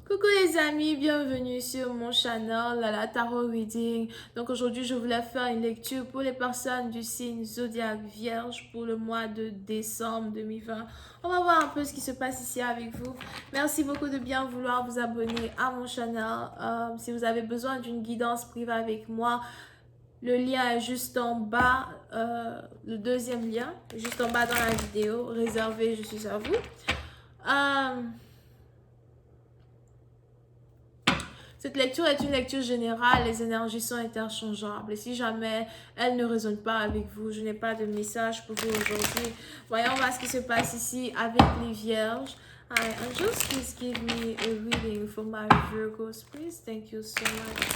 Coucou les amis, bienvenue sur mon channel Lala Tarot Reading. Donc aujourd'hui je voulais faire une lecture pour les personnes du signe Zodiac Vierge pour le mois de décembre 2020. On va voir un peu ce qui se passe ici avec vous. Merci beaucoup de bien vouloir vous abonner à mon channel. Si vous avez besoin d'une guidance privée avec moi, le lien est juste en bas, le deuxième lien, juste en bas dans la vidéo. Réservé, je suis à vous. Cette lecture est une lecture générale, les énergies sont interchangeables. Et si jamais elles ne résonnent pas avec vous, je n'ai pas de message pour vous aujourd'hui. Voyons voir ce qui se passe ici avec les vierges. Hi, angels, please give me a reading for my Virgos, please. Thank you so much.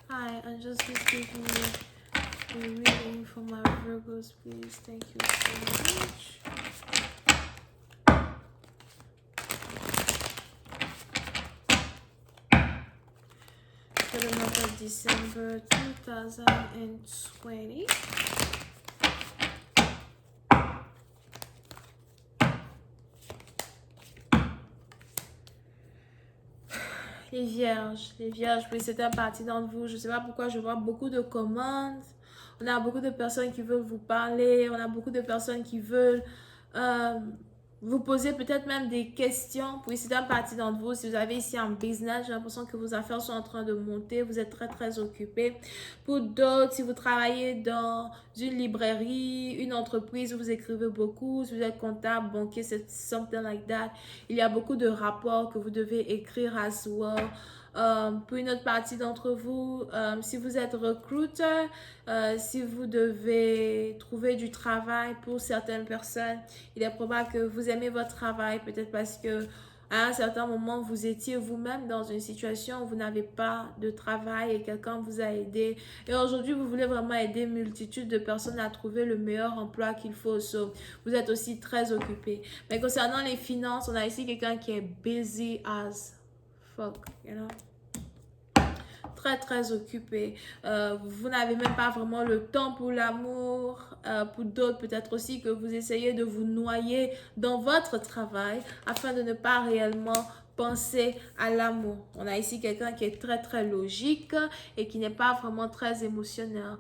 Hi, angels, please give me a reading for my Virgos, please. Thank you so much. For the month of December 2020. Les vierges, oui, c'est un parti d'entre vous. Je ne sais pas pourquoi je vois beaucoup de commandes. On a beaucoup de personnes qui veulent vous parler. On a beaucoup de personnes qui veulent vous poser peut-être même des questions. Oui, c'est un parti d'entre vous. Si vous avez ici un business, j'ai l'impression que vos affaires sont en train de monter. Vous êtes très, très occupé. Pour d'autres, si vous travaillez dans une librairie, une entreprise où vous écrivez beaucoup, si vous êtes comptable, banquier, c'est something like that. Il y a beaucoup de rapports que vous devez écrire as well. Pour une autre partie d'entre vous, si vous êtes recruteur, si vous devez trouver du travail pour certaines personnes, il est probable que vous aimez votre travail, peut-être parce que à un certain moment, vous étiez vous-même dans une situation où vous n'avez pas de travail et quelqu'un vous a aidé. Et aujourd'hui, vous voulez vraiment aider une multitude de personnes à trouver le meilleur emploi qu'il faut. So, vous êtes aussi très occupé. Mais concernant les finances, on a ici quelqu'un qui est busy as fuck, you know? Très, très occupé. Vous n'avez même pas vraiment le temps pour l'amour. Pour d'autres, peut-être aussi que vous essayez de vous noyer dans votre travail afin de ne pas réellement penser à l'amour. On a ici quelqu'un qui est très, très logique et qui n'est pas vraiment très émotionnel.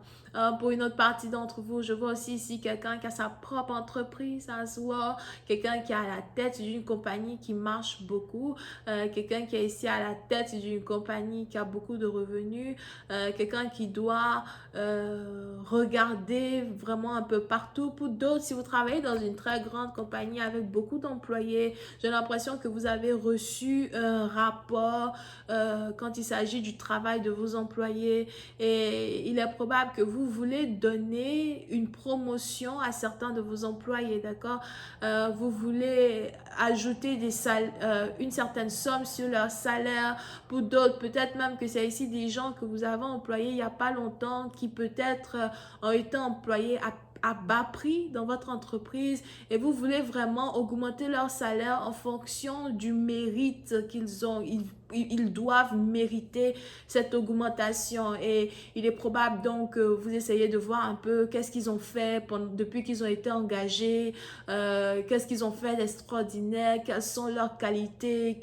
Pour une autre partie d'entre vous, je vois aussi ici quelqu'un qui a sa propre entreprise à soi, quelqu'un qui est à la tête d'une compagnie qui marche beaucoup, quelqu'un qui est ici à la tête d'une compagnie qui a beaucoup de revenus, quelqu'un qui doit regarder vraiment un peu partout. Pour d'autres, si vous travaillez dans une très grande compagnie avec beaucoup d'employés, j'ai l'impression que vous avez reçu un rapport quand il s'agit du travail de vos employés et il est probable que vous voulez donner une promotion à certains de vos employés, d'accord? Vous voulez ajouter une certaine somme sur leur salaire. Pour d'autres, peut-être même que c'est ici des gens que vous avez employés il n'y a pas longtemps qui peut-être ont été employés à bas prix dans votre entreprise et vous voulez vraiment augmenter leur salaire en fonction du mérite qu'ils ont. Ils doivent mériter cette augmentation et il est probable donc que vous essayez de voir un peu qu'est-ce qu'ils ont fait depuis qu'ils ont été engagés, qu'est-ce qu'ils ont fait d'extraordinaire, quelles sont leurs qualités,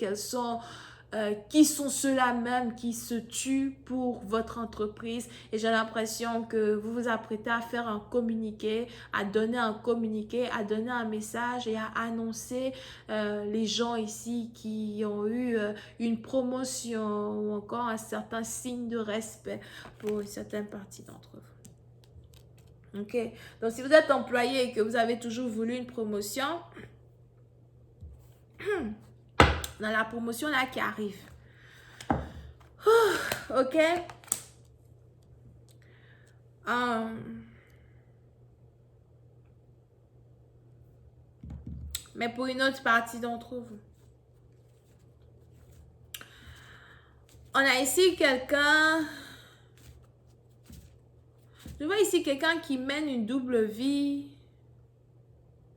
qui sont ceux-là même qui se tuent pour votre entreprise. Et j'ai l'impression que vous vous apprêtez à faire un communiqué, à donner un communiqué, à donner un message et à annoncer les gens ici qui ont eu une promotion ou encore un certain signe de respect pour une certaine partie d'entre vous. Ok, donc si vous êtes employé et que vous avez toujours voulu une promotion, dans la promotion là qui arrive. Ok. Mais pour une autre partie d'entre vous. On a ici quelqu'un. Je vois ici quelqu'un qui mène une double vie.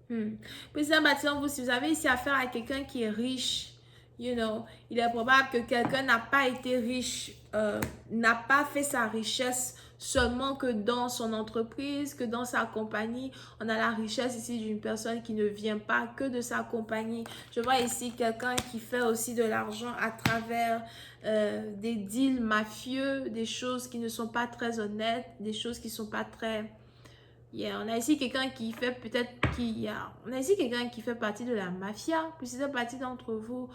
Puis c'est un bâtiment, vous, si vous avez ici affaire à quelqu'un qui est riche, you know, il est probable que quelqu'un n'a pas été riche, n'a pas fait sa richesse seulement que dans son entreprise, que dans sa compagnie. On a la richesse ici d'une personne qui ne vient pas que de sa compagnie. Je vois ici quelqu'un qui fait aussi de l'argent à travers des deals mafieux, des choses qui ne sont pas très honnêtes, des choses qui ne sont pas très... Yeah, on a ici quelqu'un qui fait peut-être on a ici quelqu'un qui fait partie de la mafia. Puis si c'est partie d'entre vous,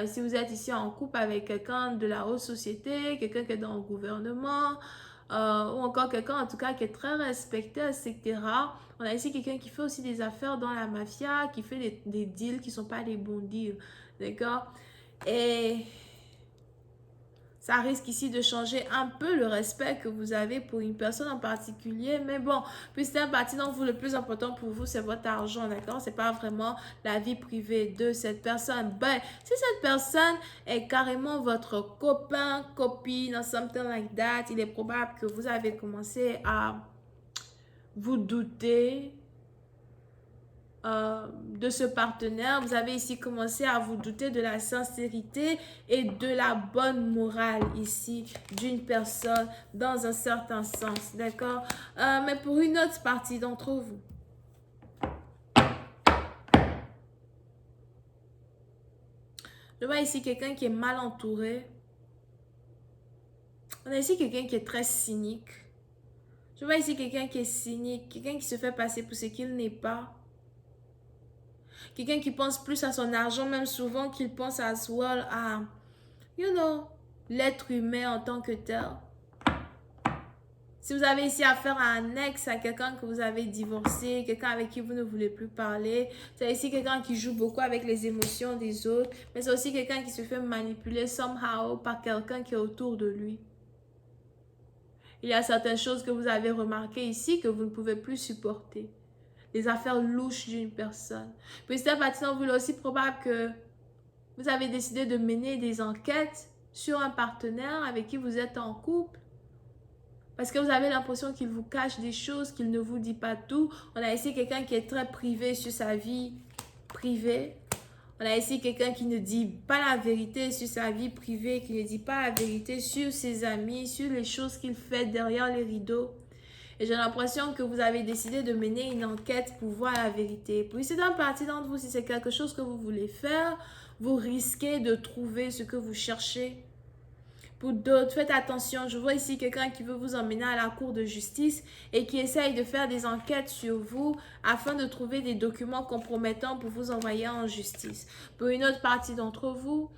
si vous êtes ici en couple avec quelqu'un de la haute société, quelqu'un qui est dans le gouvernement, ou encore quelqu'un en tout cas qui est très respecté, etc. On a ici quelqu'un qui fait aussi des affaires dans la mafia, qui fait des deals qui ne sont pas des bons deals. D'accord? Et ça risque ici de changer un peu le respect que vous avez pour une personne en particulier. Mais bon, puis c'est un parti donc vous, le plus important pour vous, c'est votre argent, d'accord? C'est pas vraiment la vie privée de cette personne. Ben, si cette personne est carrément votre copain, copine, or something like that, il est probable que vous avez commencé à vous douter de ce partenaire. Vous avez ici commencé à vous douter de la sincérité et de la bonne morale ici d'une personne dans un certain sens, d'accord? Mais pour une autre partie d'entre vous, je vois ici quelqu'un qui est mal entouré. On a ici quelqu'un qui est très cynique. Je vois ici quelqu'un qui est cynique, quelqu'un qui se fait passer pour ce qu'il n'est pas. Quelqu'un qui pense plus à son argent, même souvent qu'il pense à soi, à, l'être humain en tant que tel. Si vous avez ici affaire à un ex, à quelqu'un que vous avez divorcé, quelqu'un avec qui vous ne voulez plus parler, c'est ici quelqu'un qui joue beaucoup avec les émotions des autres, mais c'est aussi quelqu'un qui se fait manipuler somehow par quelqu'un qui est autour de lui. Il y a certaines choses que vous avez remarquées ici que vous ne pouvez plus supporter. Les affaires louches d'une personne. Puis c'est maintenant, vous est aussi probable que vous avez décidé de mener des enquêtes sur un partenaire avec qui vous êtes en couple. Parce que vous avez l'impression qu'il vous cache des choses, qu'il ne vous dit pas tout. On a ici quelqu'un qui est très privé sur sa vie privée. On a ici quelqu'un qui ne dit pas la vérité sur sa vie privée, qui ne dit pas la vérité sur ses amis, sur les choses qu'il fait derrière les rideaux. Et j'ai l'impression que vous avez décidé de mener une enquête pour voir la vérité. Puis c'est un parti d'entre vous, si c'est quelque chose que vous voulez faire, vous risquez de trouver ce que vous cherchez. Pour d'autres, faites attention. Je vois ici quelqu'un qui veut vous emmener à la cour de justice et qui essaye de faire des enquêtes sur vous afin de trouver des documents compromettants pour vous envoyer en justice. Pour une autre partie d'entre vous,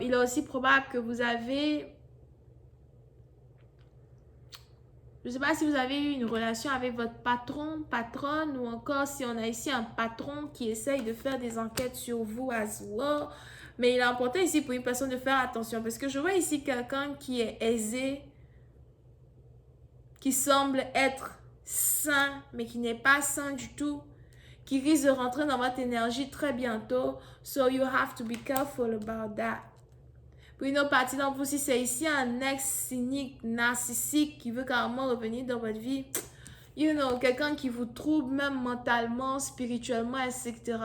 il est aussi probable que vous avez... Je ne sais pas si vous avez eu une relation avec votre patron, patronne, ou encore si on a ici un patron qui essaye de faire des enquêtes sur vous as well. Mais il est important ici pour une personne de faire attention parce que je vois ici quelqu'un qui est aisé, qui semble être sain, mais qui n'est pas sain du tout, qui risque de rentrer dans votre énergie très bientôt. So you have to be careful about that. Pour une autre partie d'entre vous, si c'est ici un ex cynique, narcissique qui veut carrément revenir dans votre vie, quelqu'un qui vous trouble même mentalement, spirituellement, etc.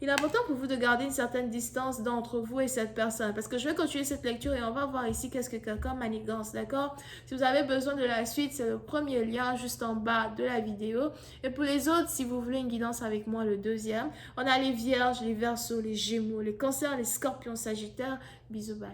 Il est important pour vous de garder une certaine distance d'entre vous et cette personne. Parce que je vais continuer cette lecture et on va voir ici qu'est-ce que quelqu'un manigance, d'accord? Si vous avez besoin de la suite, c'est le premier lien juste en bas de la vidéo. Et pour les autres, si vous voulez une guidance avec moi, le deuxième, on a les vierges, les verseaux, les gémeaux, les cancers, les scorpions, sagittaires. Bisous, bye.